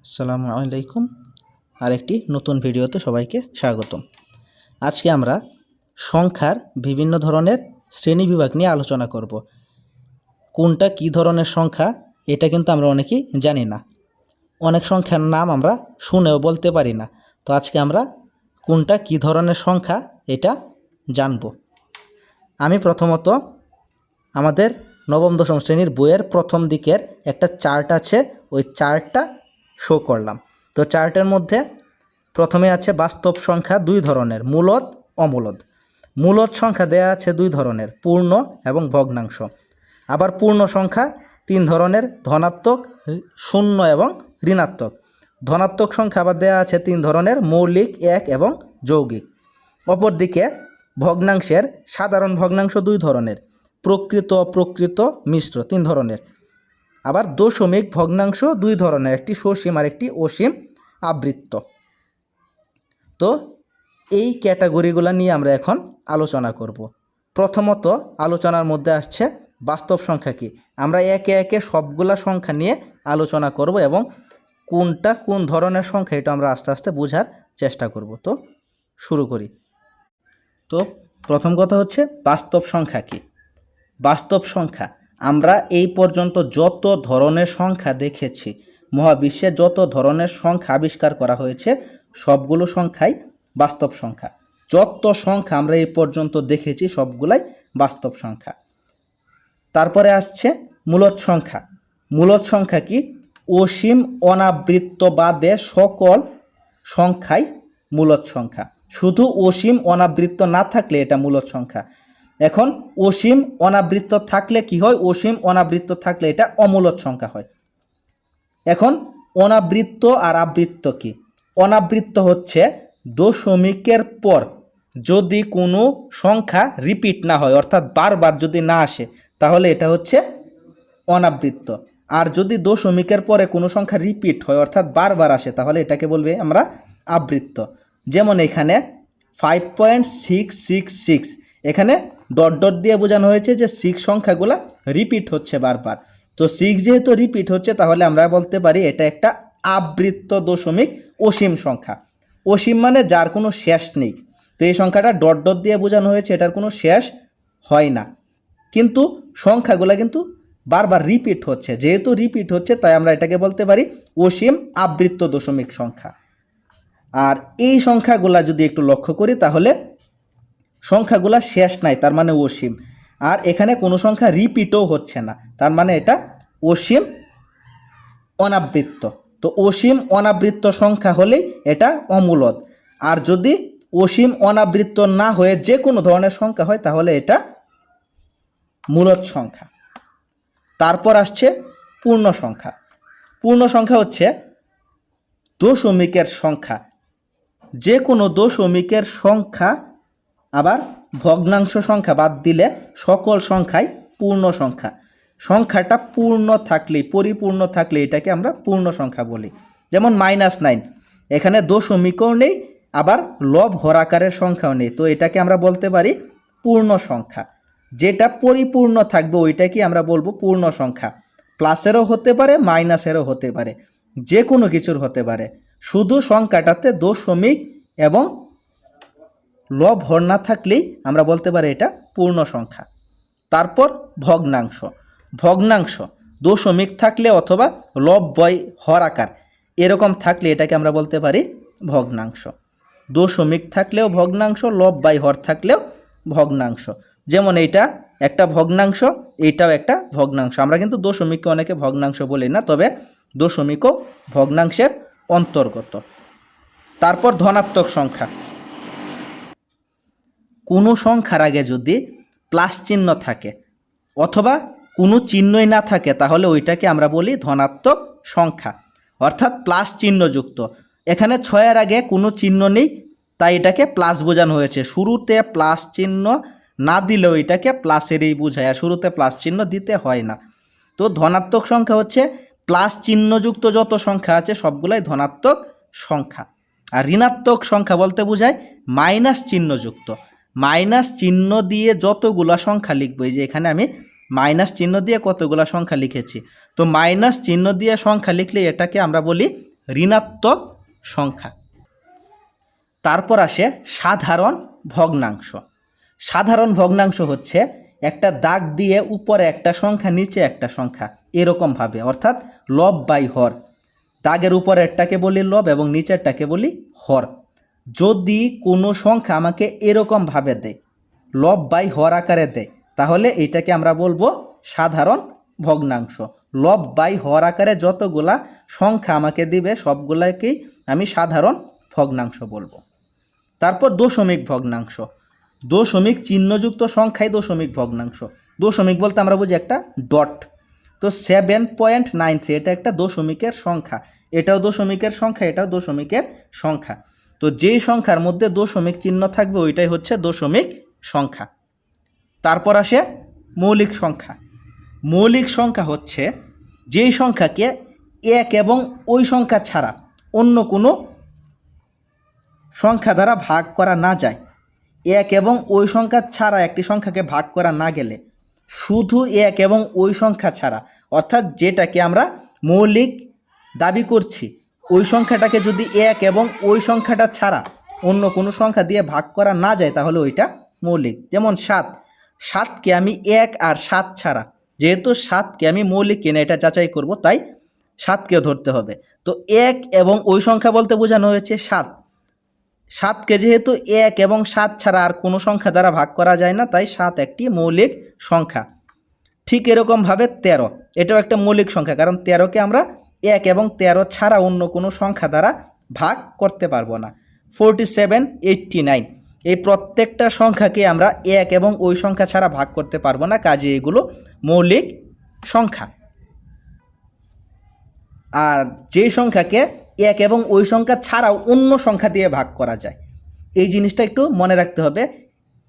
আসসালামু আলাইকুম। আরেকটি নতুন ভিডিওতে সবাইকে স্বাগতম। আজকে আমরা সংখ্যার বিভিন্ন ধরনের শ্রেণীবিভাগ নিয়ে আলোচনা করব। কোনটা কী ধরনের সংখ্যা এটা কিন্তু আমরা অনেকেই জানি না। অনেক সংখ্যার নাম আমরা শুনেও বলতে পারি না। তো আজকে আমরা কোনটা কী ধরনের সংখ্যা এটা জানব। আমি প্রথমত আমাদের নবম দশম শ্রেণীর বইয়ের প্রথম দিকের একটা চার্ট আছে, ওই চার্টটা শো করলাম। তো চার্টের মধ্যে প্রথমে আছে বাস্তব সংখ্যা দুই ধরনের, মূলদ অমূলদ। মূলদ সংখ্যা দেয়া আছে দুই ধরনের, পূর্ণ এবং ভগ্নাংশ। আবার পূর্ণ সংখ্যা তিন ধরনের, ধনাত্মক, শূন্য এবং ঋণাত্মক। ধনাত্মক সংখ্যা আবার দেয়া আছে তিন ধরনের, মৌলিক, এক এবং যৌগিক। অপরদিকে ভগ্নাংশের সাধারণ ভগ্নাংশ দুই ধরনের, প্রকৃত, অপ্রকৃত, মিশ্র তিন ধরনের। আবার দশমিক ভগ্নাংশ দুই ধরনের, একটি সসীম আর একটি অসীম আবৃত্ত। তো এই ক্যাটাগরিগুলো নিয়ে আমরা এখন আলোচনা করব। প্রথমত আলোচনার মধ্যে আসছে বাস্তব সংখ্যা কি। আমরা একে একে সবগুলা সংখ্যা নিয়ে আলোচনা করব এবং কোনটা কোন ধরনের সংখ্যা এটা আমরা আস্তে আস্তে বোঝার চেষ্টা করব। তো শুরু করি। তো প্রথম কথা হচ্ছে বাস্তব সংখ্যা কি। বাস্তব সংখ্যা আমরা এই পর্যন্ত যত ধরনের সংখ্যা দেখেছি, মহাবিশ্বে যত ধরনের সংখ্যা আবিষ্কার করা হয়েছে সবগুলো সংখ্যাই বাস্তব সংখ্যা। যত সংখ্যা আমরা এই পর্যন্ত দেখেছি সবগুলাই বাস্তব সংখ্যা। তারপরে আসছে মূলদ সংখ্যা। মূলদ সংখ্যা কি, অসীম অনাবৃত্ত বাদে সকল সংখ্যাই মূলদ সংখ্যা। শুধু অসীম অনাবৃত্ত না থাকলে এটা মূলদ সংখ্যা। এখন অসীম অনাবৃত্ত থাকলে কি হয়, অসীম অনাবৃত্ত থাকলে এটা অমূলদ সংখ্যা হয়। এখন অনাবৃত্ত আর আবৃত্ত কি। অনাবৃত্ত হচ্ছে দশমিকের পর যদি কোনো সংখ্যা রিপিট না হয়, অর্থাৎ বারবার যদি না আসে, তাহলে এটা হচ্ছে অনাবৃত্ত। আর যদি দশমিকের পরে কোনো সংখ্যা রিপিট হয়, অর্থাৎ বারবার আসে, তাহলে এটাকে বলবে আমরা আবৃত্ত। যেমন এখানে 5.666, এখানে ডট ডট দিয়ে বোঝানো হয়েছে যে 6 সংখ্যাগুলা রিপিট হচ্ছে বারবার। তো 6 যেহেতু রিপিট হচ্ছে, তাহলে আমরা বলতে পারি এটা একটা আবৃত্ত দশমিক অসীম সংখ্যা। অসীম মানে যার কোনো শেষ নেই। তো এই সংখ্যাটা ডট ডট দিয়ে বোঝানো হয়েছে, এটার কোনো শেষ হয় না, কিন্তু সংখ্যাগুলা কিন্তু বারবার রিপিট হচ্ছে। যেহেতু রিপিট হচ্ছে, তাই আমরা এটাকে বলতে পারি অসীম আবৃত্ত দশমিক সংখ্যা। আর এই সংখ্যাগুলা যদি একটু লক্ষ্য করি, তাহলে সংখ্যাগুলা শেষ নাই, তার মানে অসীম। আর এখানে কোনো সংখ্যা রিপিটও হচ্ছে না, তার মানে এটা অসীম অনাবৃত্ত। তো অসীম অনাবৃত্ত সংখ্যা হলেই এটা অমূলদ। আর যদি অসীম অনাবৃত্ত না হয়ে যে কোনো ধরনের সংখ্যা হয়, তাহলে এটা মূলদ সংখ্যা। তারপর আসছে পূর্ণ সংখ্যা। পূর্ণ সংখ্যা হচ্ছে দশমিকের সংখ্যা। যে কোনো দশমিকের সংখ্যা, আবার ভগ্নাংশ সংখ্যা বাদ দিলে সকল সংখ্যাই পূর্ণ সংখ্যা। সংখ্যাটা পূর্ণ থাকলে, পরিপূর্ণ থাকলে এটাকে আমরা পূর্ণ সংখ্যা বলি। যেমন -9, এখানে দশমিকও নেই, আবার লব হরাকারের সংখ্যাও নেই, তো এটাকে আমরা বলতে পারি পূর্ণ সংখ্যা। যেটা পরিপূর্ণ থাকবে ওইটাকে আমরা বলবো পূর্ণ সংখ্যা। প্লাসেরও হতে পারে, মাইনাসেরও হতে পারে, যে কোনো কিছুর হতে পারে। শুধু সংখ্যাটাতে দশমিক এবং লব হর না থাকলেই আমরা বলতে পারি এটা পূর্ণ সংখ্যা। তারপর ভগ্নাংশ। ভগ্নাংশ দশমিক থাকলে অথবা লব বয় হর আকার এরকম থাকলে এটাকে আমরা বলতে পারি ভগ্নাংশ। দশমিক থাকলেও ভগ্নাংশ, লব বাই হর থাকলেও ভগ্নাংশ। যেমন এইটা একটা ভগ্নাংশ, এইটাও একটা ভগ্নাংশ। আমরা কিন্তু দশমিককে অনেকে ভগ্নাংশ বলি না, তবে দশমিকও ভগ্নাংশের অন্তর্গত। তারপর ধনাত্মক সংখ্যা। কোনো সংখ্যার আগে যদি প্লাস চিহ্ন থাকে অথবা কোনো চিহ্নই না থাকে, তাহলে ওইটাকে আমরা বলি ধনাত্মক সংখ্যা, অর্থাৎ প্লাস চিহ্নযুক্ত। এখানে 6-এর আগে কোনো চিহ্ন নেই, তাই এটাকে প্লাস বোঝানো হয়েছে। শুরুতে প্লাস চিহ্ন না দিলেও এটাকে প্লাসেরই বোঝায়, আর শুরুতে প্লাস চিহ্ন দিতে হয় না। তো ধনাত্মক সংখ্যা হচ্ছে প্লাস চিহ্নযুক্ত যত সংখ্যা আছে সবগুলাই ধনাত্মক সংখ্যা। আর ঋণাত্মক সংখ্যা বলতে বোঝায় মাইনাস চিহ্নযুক্ত। মাইনাস চিহ্ন দিয়ে যতগুলা সংখ্যা লিখবো, এই যে এখানে আমি মাইনাস চিহ্ন দিয়ে কতগুলা সংখ্যা লিখেছি, তো মাইনাস চিহ্ন দিয়ে সংখ্যা লিখলে এটাকে আমরা বলি ঋণাত্মক সংখ্যা। তারপর আসে সাধারণ ভগ্নাংশ। সাধারণ ভগ্নাংশ হচ্ছে একটা দাগ দিয়ে উপরে একটা সংখ্যা নিচে একটা সংখ্যা এরকমভাবে, অর্থাৎ লব বাই হর। দাগের উপরেরটাকে বলি লব এবং নিচেরটাকে বলি হর। যদি কোনো সংখ্যা আমাকে এরকমভাবে দেয়, লব বাই হর আকারে দেয়, তাহলে এইটাকে আমরা বলবো সাধারণ ভগ্নাংশ। লব বাই হর আকারে যতগুলা সংখ্যা আমাকে দিবে সবগুলাকেই আমি সাধারণ ভগ্নাংশ বলবো। তারপর দশমিক ভগ্নাংশ। দশমিক চিহ্নযুক্ত সংখ্যাই দশমিক ভগ্নাংশ। দশমিক বলতে আমরা বুঝি একটা ডট। তো 7.93 এটা একটা দশমিকের সংখ্যা, এটাও দশমিকের সংখ্যা, এটাও দশমিকের সংখ্যা। তো যেই সংখ্যার মধ্যে দশমিক চিহ্ন থাকবে ওইটাই হচ্ছে দশমিক সংখ্যা। তারপর আসে মৌলিক সংখ্যা। মৌলিক সংখ্যা হচ্ছে যেই সংখ্যাকে এক এবং ওই সংখ্যা ছাড়া অন্য কোনো সংখ্যা দ্বারা ভাগ করা না যায়। এক এবং ওই সংখ্যা ছাড়া একটি সংখ্যাকে ভাগ করা না গেলে, শুধু এক এবং ওই সংখ্যা ছাড়া, অর্থাৎ যেটাকে আমরা মৌলিক দাবি করছি ওই সংখ্যাটাকে যদি এক এবং ওই সংখ্যাটা ছাড়া অন্য কোনো সংখ্যা দিয়ে ভাগ করা না যায় তাহলে ওইটা মৌলিক। যেমন 7, 7কে আমি 1 আর 7 ছাড়া, যেহেতু 7কে আমি মৌলিক কিনা এটা যাচাই করব, তাই 7কেও ধরতে হবে। তো 1 এবং ওই সংখ্যা বলতে বোঝানো হয়েছে 7। 7কে যেহেতু 1 এবং 7 ছাড়া আর কোনো সংখ্যা দ্বারা ভাগ করা যায় না, তাই 7 একটি মৌলিক সংখ্যা। ঠিক এরকমভাবে 13, এটাও একটা মৌলিক সংখ্যা, কারণ 13কে আমরা 1 এবং 13 ছাড়া অন্য কোনো সংখ্যা দ্বারা ভাগ করতে পারবো না। 47, 89 এই প্রত্যেকটা সংখ্যাকে আমরা 1 এবং ওই সংখ্যা ছাড়া ভাগ করতে পারবো না, কাজে এগুলো মৌলিক সংখ্যা। আর যেই সংখ্যাকে 1 এবং ওই সংখ্যা ছাড়াও অন্য সংখ্যা দিয়ে ভাগ করা যায়, এই জিনিসটা একটু মনে রাখতে হবে।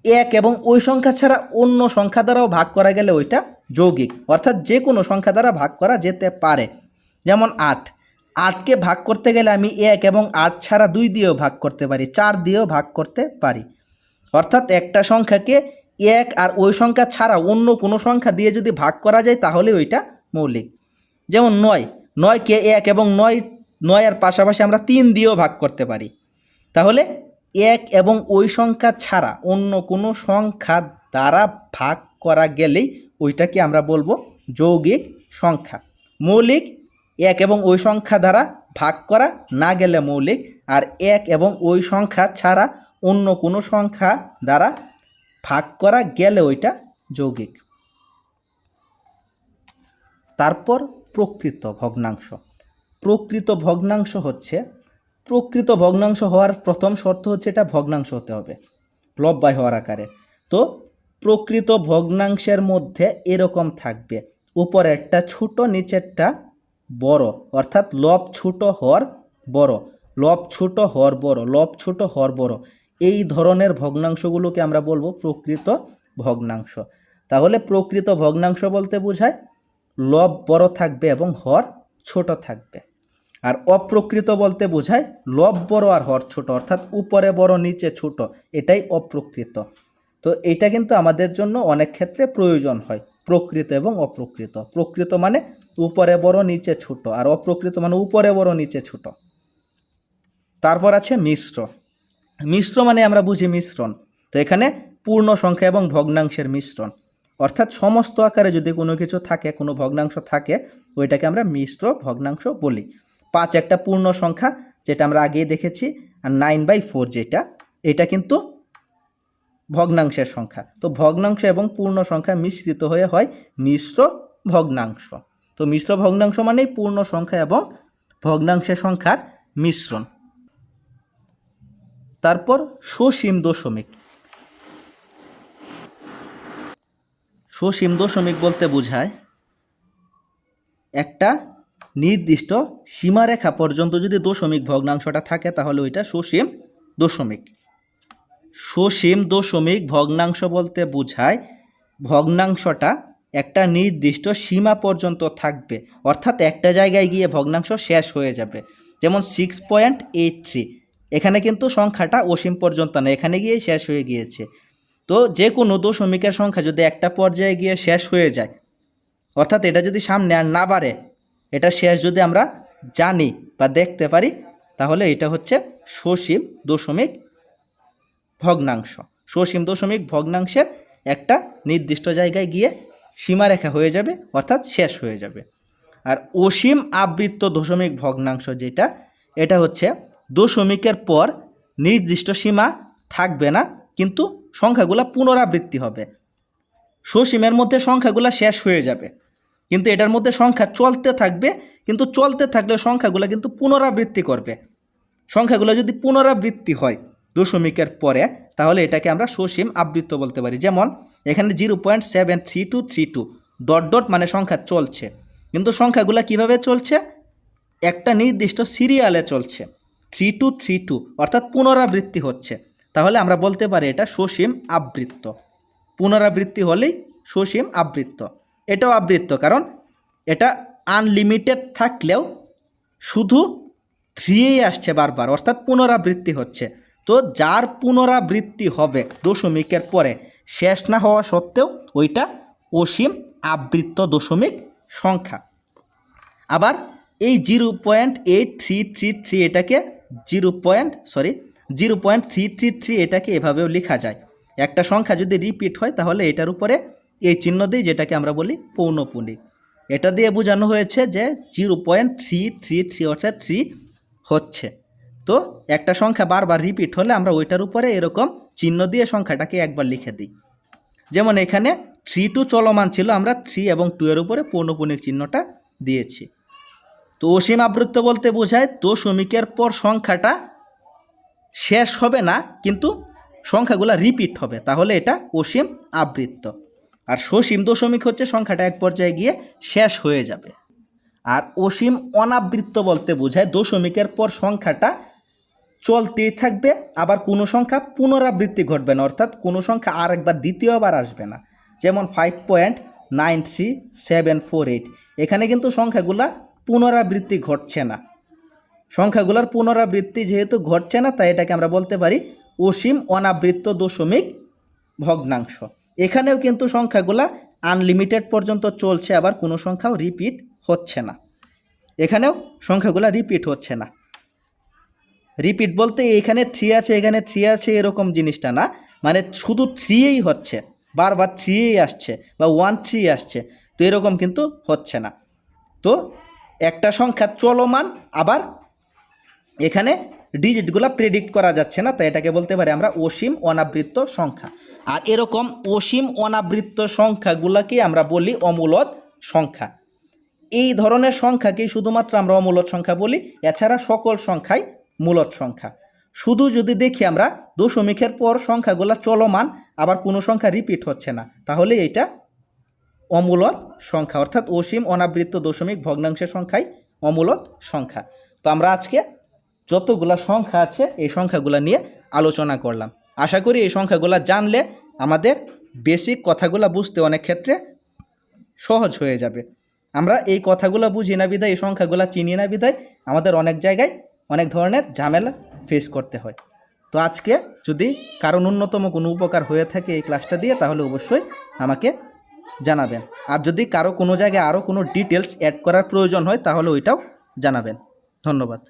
1 এবং ওই সংখ্যা ছাড়া অন্য সংখ্যা দ্বারাও ভাগ করা গেলে ওইটা যৌগিক, অর্থাৎ যে কোনো সংখ্যা দ্বারা ভাগ করা যেতে পারে। যেমন 8, 8কে ভাগ করতে গেলে আমি 1 এবং 8 ছাড়া 2 দিয়েও ভাগ করতে পারি, 4 দিয়েও ভাগ করতে পারি। অর্থাৎ একটা সংখ্যাকে 1 আর ওই সংখ্যা ছাড়া অন্য কোনো সংখ্যা দিয়ে যদি ভাগ করা যায় তাহলে ওইটা মৌলিক। যেমন 9, 9কে 1 এবং 9 এর পাশাপাশি আমরা 3 দিয়েও ভাগ করতে পারি। তাহলে 1 এবং ওই সংখ্যা ছাড়া অন্য কোনো সংখ্যা দ্বারা ভাগ করা গেলেই ওইটাকে আমরা বলবো যৌগিক সংখ্যা। মৌলিক 1 এবং ওই সংখ্যা দ্বারা ভাগ করা না গেলে মৌলিক, আর 1 এবং ওই সংখ্যা ছাড়া অন্য কোনো সংখ্যা দ্বারা ভাগ করা গেলে ওইটা যৌগিক। তারপর প্রকৃত ভগ্নাংশ। প্রকৃত ভগ্নাংশ হচ্ছে, প্রকৃত ভগ্নাংশ হওয়ার প্রথম শর্ত হচ্ছে এটা ভগ্নাংশ হতে হবে, লব বাই হর আকারে। তো প্রকৃত ভগ্নাংশের মধ্যে এরকম থাকবে, উপরেরটা ছোট নিচেরটা বড়, অর্থাৎ লব ছোট হর বড়, লব ছোট হর বড়, লব ছোট হর বড়। এই ধরনের ভগ্নাংশগুলোকে আমরা বলবো প্রকৃত ভগ্নাংশ। তাহলে প্রকৃত ভগ্নাংশ বলতে বোঝায় লব বড় থাকবে এবং হর ছোট থাকবে। আর অপ্রকৃত বলতে বোঝায় লব বড় আর হর ছোট, অর্থাৎ উপরে বড় নিচে ছোট, এটাই অপ্রকৃত। তো এটা কিন্তু আমাদের জন্য অনেক ক্ষেত্রে প্রয়োজন হয়, প্রকৃত এবং অপ্রকৃত। প্রকৃত মানে উপরে বড় নিচে ছোট, আর অপ্রকৃত মানে উপরে বড় নিচে ছোট। তারপর আছে মিশ্র। মিশ্র মানে আমরা বুঝি মিশ্রণ। তো এখানে পূর্ণ সংখ্যা এবং ভগ্নাংশের মিশ্রণ, অর্থাৎ সমস্ত আকারে যদি কোনো কিছু থাকে, কোনো ভগ্নাংশ থাকে, ওইটাকে আমরা মিশ্র ভগ্নাংশ বলি। 5 একটা পূর্ণ সংখ্যা, যেটা আমরা আগেই দেখেছি, আর 9/4 যেটা, এটা কিন্তু ভগ্নাংশের সংখ্যা। তো ভগ্নাংশ এবং পূর্ণ সংখ্যা মিশ্রিত হয়ে হয় মিশ্র ভগ্নাংশ। তো মিশ্র ভগ্নাংশ মানেই পূর্ণ সংখ্যা এবং ভগ্নাংশের সংখ্যার মিশ্রণ। তারপর সসীম দশমিক। সসীম দশমিক বলতে বোঝায় একটা নির্দিষ্ট সীমারেখা পর্যন্ত যদি দশমিক ভগ্নাংশটা থাকে তাহলে ওইটা সসীম দশমিক। সসীম দশমিক ভগ্নাংশ বলতে বোঝায় ভগ্নাংশটা একটা নির্দিষ্ট সীমা পর্যন্ত থাকবে, অর্থাৎ একটা জায়গায় গিয়ে ভগ্নাংশ শেষ হয়ে যাবে। যেমন 6.83, এখানে কিন্তু সংখ্যাটা অসীম পর্যন্ত না, এখানে গিয়ে শেষ হয়ে গিয়েছে। তো যে কোনো দশমিকের সংখ্যা যদি একটা পর্যায়ে গিয়ে শেষ হয়ে যায়, অর্থাৎ এটা যদি সামনে আর না বাড়ে, এটা শেষ যদি আমরা জানি বা দেখতে পারি, তাহলে এটা হচ্ছে সসীম দশমিক ভগ্নাংশ। সসীম দশমিক ভগ্নাংশের একটা নির্দিষ্ট জায়গায় গিয়ে সীমারেখা হয়ে যাবে, অর্থাৎ শেষ হয়ে যাবে। আর অসীম আবৃত্ত দশমিক ভগ্নাংশ যেটা, এটা হচ্ছে দশমিকের পর নির্দিষ্ট সীমা থাকবে না, কিন্তু সংখ্যাগুলো পুনরাবৃত্তি হবে। সসীমের মধ্যে সংখ্যাগুলো শেষ হয়ে যাবে, কিন্তু এটার মধ্যে সংখ্যা চলতে থাকবে, কিন্তু চলতে থাকলে সংখ্যাগুলো কিন্তু পুনরাবৃত্তি করবে। সংখ্যাগুলো যদি পুনরাবৃত্তি হয় দশমিকের পরে, তাহলে এটাকে আমরা সসীম আবৃত্ত বলতে পারি। যেমন এখানে 0.73232 ডট ডট মানে সংখ্যা চলছে, কিন্তু সংখ্যাগুলো কিভাবে চলছে? একটা নির্দিষ্ট সিরিয়ালে চলছে, 3232, অর্থাৎ পুনরাবৃত্তি হচ্ছে। তাহলে আমরা বলতে পারি এটা সসীম আবৃত্ত। পুনরাবৃত্তি হলেই সসীম আবৃত্ত। এটাও আবৃত্ত, কারণ এটা আনলিমিটেড থাকলেও শুধু 3 আসছে বারবার, অর্থাৎ পুনরাবৃত্তি হচ্ছে। তো যার পুনরাবৃত্তি হবে দশমিকের পরে শেষ না হওয়া সত্ত্বেও, ওইটা অসীম আবৃত্ত দশমিক সংখ্যা। আবার এই 0.8333 এটাকে 0.333 এটাকে এভাবেও লেখা যায়। একটা সংখ্যা যদি রিপিট হয় তাহলে এটার উপরে এই চিহ্ন দিই, যেটাকে আমরা বলি পৌনঃপুনিক। এটা দিয়ে বোঝানো হয়েছে যে 0.333 অর্থাৎ 3 হচ্ছে। তো একটা সংখ্যা বারবার রিপিট হলে আমরা ওইটার উপরে এরকম চিহ্ন দিয়ে সংখ্যাটাকে একবার লিখে দিই। যেমন এখানে 3 চলমান ছিল, আমরা 3 এবং 2 এর উপরে পৌনঃপুনিক চিহ্নটা দিয়েছি। তো অসীম আবৃত্ত বলতে বোঝায় দশমিকের পর সংখ্যাটা শেষ হবে না, কিন্তু সংখ্যাগুলো রিপিট হবে, তাহলে এটা অসীম আবৃত্ত। আর সসীম দশমিক হচ্ছে সংখ্যাটা এক পর্যায়ে গিয়ে শেষ হয়ে যাবে। আর অসীম অনাবৃত্ত বলতে বোঝায় দশমিকের পর সংখ্যাটা চলতেই থাকবে, আবার কোনো সংখ্যা পুনরাবৃত্তি ঘটবে না, অর্থাৎ কোনো সংখ্যা আর একবার দ্বিতীয়বার আসবে না। যেমন 5.93748, এখানে কিন্তু সংখ্যাগুলা পুনরাবৃত্তি ঘটছে না। সংখ্যাগুলোর পুনরাবৃত্তি যেহেতু ঘটছে না, তাই এটাকে আমরা বলতে পারি অসীম অনাবৃত্ত দশমিক ভগ্নাংশ। এখানেও কিন্তু সংখ্যাগুলা আনলিমিটেড পর্যন্ত চলছে, আবার কোনো সংখ্যাও রিপিট হচ্ছে না। এখানেও সংখ্যাগুলা রিপিট হচ্ছে না। রিপিট বলতে এখানে 3 আছে, এখানে 3 আছে, এরকম জিনিসটা না, মানে শুধু 3ই হচ্ছে, বারবার 3ই আসছে বা 13 আসছে, তো এরকম কিন্তু হচ্ছে না। তো একটা সংখ্যা চলমান, আবার এখানে ডিজিটগুলো প্রেডিক্ট করা যাচ্ছে না, তাই এটাকে বলতে পারি আমরা অসীম অনাবৃত্ত সংখ্যা। আর এরকম অসীম অনাবৃত্ত সংখ্যাগুলোকে আমরা বলি অমূলদ সংখ্যা। এই ধরনের সংখ্যাকেই শুধুমাত্র আমরা অমূলদ সংখ্যা বলি, এছাড়া সকল সংখ্যাই মূলদ সংখ্যা। শুধু যদি দেখি আমরা দশমিকের পর সংখ্যাগুলো চলমান, আবার কোনো সংখ্যা রিপিট হচ্ছে না, তাহলে এটা অমূলদ সংখ্যা, অর্থাৎ অসীম অনাবৃত্ত দশমিক ভগ্নাংশের সংখ্যাই অমূলদ সংখ্যা। তো আমরা আজকে যতগুলা সংখ্যা আছে এই সংখ্যাগুলো নিয়ে আলোচনা করলাম। আশা করি এই সংখ্যাগুলো জানলে আমাদের বেসিক কথাগুলো বুঝতে অনেক ক্ষেত্রে সহজ হয়ে যাবে। আমরা এই কথাগুলো বুঝি না বিধায়, এই সংখ্যাগুলো চিনি না বিধায় আমাদের অনেক জায়গায় অনেক ধরনের ঝামেলা ফেস করতে হয়। তো আজকে যদি কারো ন্যূনতম কোনো উপকার হয়ে থাকে এই ক্লাসটা দিয়ে, তাহলে অবশ্যই আমাকে জানাবেন। আর যদি কারো কোনো জায়গায় আরও কোনো ডিটেলস অ্যাড করার প্রয়োজন হয়, তাহলে ওইটাও জানাবেন। ধন্যবাদ।